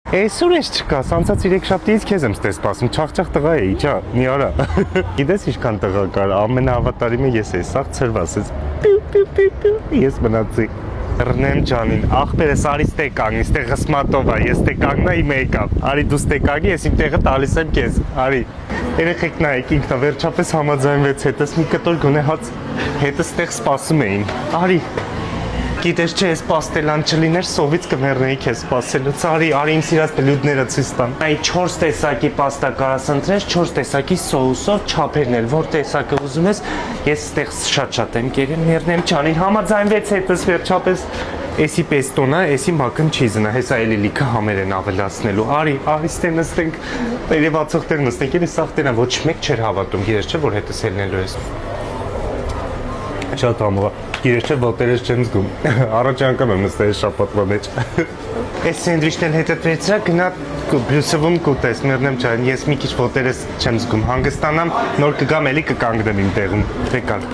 Այսօր ես չկա, անցած 3 շաբթիից քեզ եմ ստես սպասում, չաղճաղ տղա է, իջա, մի արա։ Գիտես ինչքան տղա կար, ամենահավատարիմը ես էի, սաղ ցրվասեց։ Ես մնացի։ Ռնեմ ջանին, ախպերս արի ստե կանգնի, ստե ղսմատով է, ես ստե կանգնա իմ եկավ։ Արի դու ստե կանգնի, ես իմ տեղը տալիս եմ քեզ։ Արի։ Երեխեք նայեք, ինքնա վերջապես համաձայնվեց հետս մի կտոր գոնե հաց հետս ստեղ սպասում էին։ Արի։ Գիտես չէ, ես պաստելան չլիներ, սովից կմեռնեի քեզ սպասելուց, արի իմ սիրած բլյուդները ցույց տամ։ Այ 4 տեսակի պաստա կարաս ընտրես, 4 տեսակի սոուսով, չափերն էլ, որ տեսակը ուզում ես, ես ստեղ շատ եմ կերել, մեռնեմ ջանին, համաձայնվեց հետս վերջապես, էսի պեստոն է, էսի մակն չիզն է, հեսա էլի լիքը համեր են ավելացնելու, արի ստեղ նստենք, երևացող տեղ նստենք, էլի սաղ տենա, ոչ մեկ չէր հավատում, գիտես չէ, որ հետս ելնելու ես։ Շատ համուղա, գիրես չէ, ոտերես չեմ զգում, առաջ անգամ եմ նստել շապատվա մեջ։ Այս սենդվիչն էլ հետդ վերցրա, գնա բրյուսվում կուտես, մեռնեմ ջան, ես մի քիչ ոտերես չեմ զգում, հանգստանամ, նոր կգամ էլի կկանգնեմ իմ տեղում, եկալ։